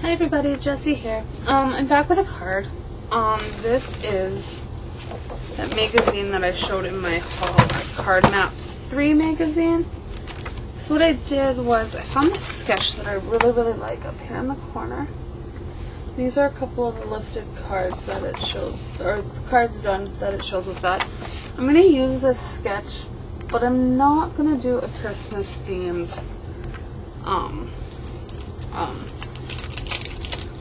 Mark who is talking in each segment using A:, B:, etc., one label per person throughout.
A: Hi everybody, Jessie here. I'm back with a card. This is that magazine that I showed in my haul, Card Maps 3 magazine. So what I did was I found this sketch that I really like up here in the corner. These are a couple of the lifted cards that it shows, or cards done that it shows with that. I'm going to use this sketch, but I'm not going to do a Christmas themed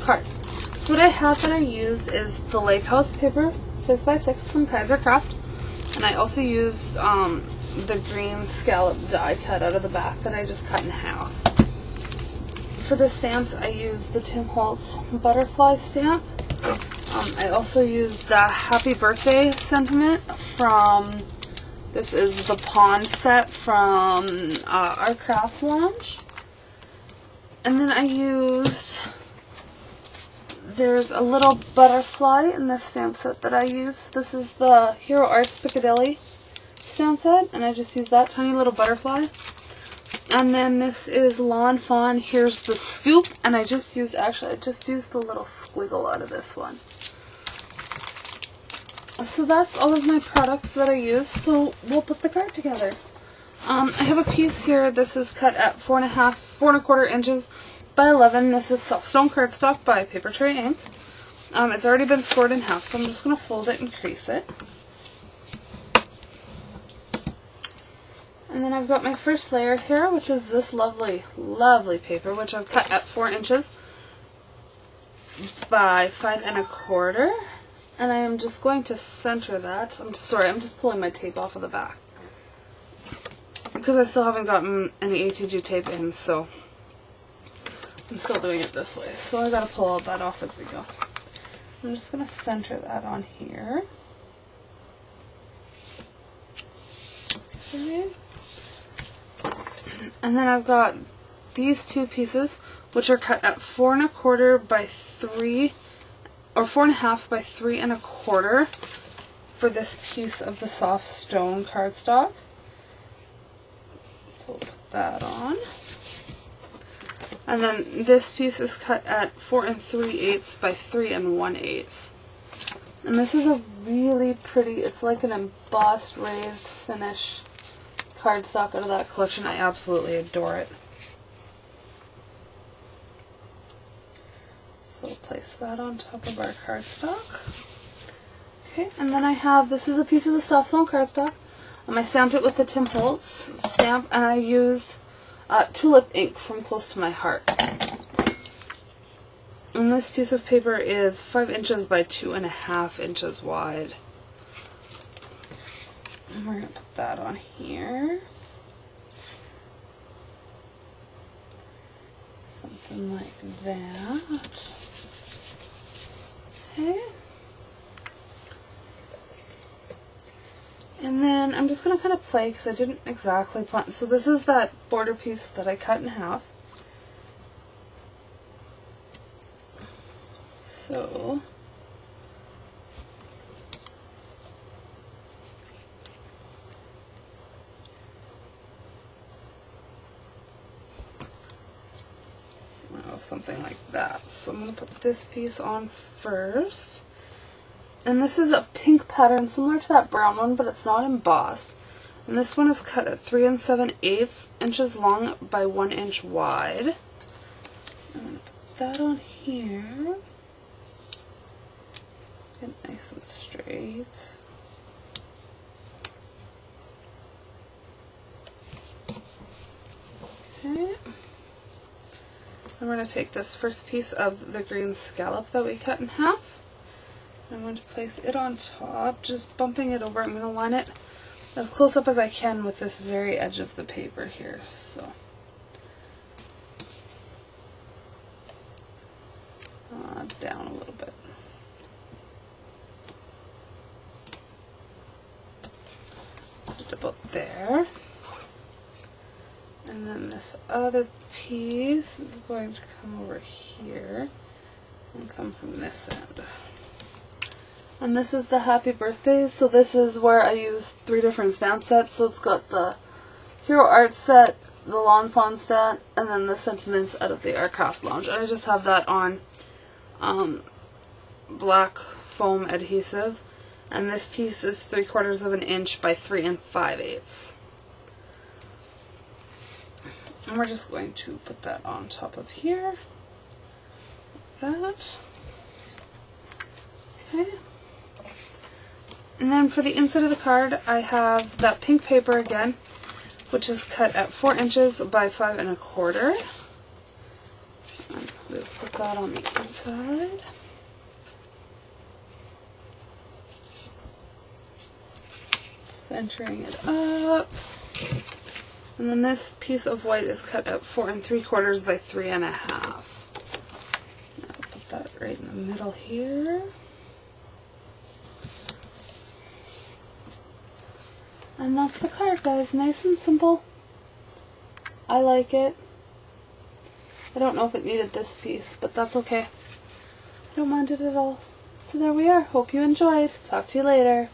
A: card. So what I have that I used is the Lake House paper 6x6 from Kaiser Kraft, and I also used the green scallop die cut out of the back that I just cut in half. For the stamps, I used the Tim Holtz butterfly stamp. I also used the Happy Birthday sentiment from, this is the Pond set from our craft lounge. And then I used, there's a little butterfly in this stamp set that I used. This is the Hero Arts Piccadilly stamp set, and I just used that tiny little butterfly. And then this is Lawn Fawn, Here's the Scoop, and I just used, actually I just used the little squiggle out of this one. So that's all of my products that I used, so we'll put the card together. I have a piece here. This is cut at 4.25 inches by 11. This is Softstone cardstock by Paper Tray Ink. It's already been scored in half, so I'm just going to fold it and crease it. And then I've got my first layer here, which is this lovely paper, which I've cut at 4 inches by 5.25. And I am just going to center that. I'm just pulling my tape off of the back, because I still haven't gotten any ATG tape in, so I'm still doing it this way. So I gotta pull all that off as we go. I'm just gonna center that on here. Okay. And then I've got these two pieces, which are cut at 4.25 by 3, or 4.5 by 3.25 for this piece of the soft stone cardstock. So we'll put that on. And then this piece is cut at 4 3/8 by 3 1/8. And this is a really pretty, it's like an embossed raised finish cardstock out of that collection. I absolutely adore it. So we'll place that on top of our cardstock. Okay, and then I have, this is a piece of the soft stone cardstock. I stamped it with the Tim Holtz stamp, and I used tulip ink from Close to My Heart. And this piece of paper is 5 inches by 2.5 inches wide. And we're going to put that on here. Something like that. Okay. And then I'm just going to kind of play, because I didn't exactly plan. So this is that border piece that I cut in half. So something like that. So I'm going to put this piece on first. And this is a pink pattern similar to that brown one, but it's not embossed. And this one is cut at 3 7/8 inches long by 1 inch wide. I'm going to put that on here. Get it nice and straight. Okay. I'm going to take this first piece of the green scallop that we cut in half. I'm going to place it on top, just bumping it over. I'm going to line it as close up as I can with this very edge of the paper here. So down a little bit. Put it about there. And then this other piece is going to come over here and come from this end. And this is the Happy Birthday. So this is where I use 3 different stamp sets. So it's got the Hero Arts set, the Lawn Fawn stat, and then the sentiment out of the Our Craft Lounge. And I just have that on black foam adhesive, and this piece is 3/4 of an inch by 3 5/8. And we're just going to put that on top of here, like that. Okay. And then for the inside of the card, I have that pink paper again, which is cut at 4 inches by 5 1/4. And we'll put that on the inside. Centering it up. And then this piece of white is cut at 4 3/4 by 3 1/2. I'll put that right in the middle here. And that's the card, guys. Nice and simple. I like it. I don't know if it needed this piece, but that's okay. I don't mind it at all. So there we are. Hope you enjoyed. Talk to you later.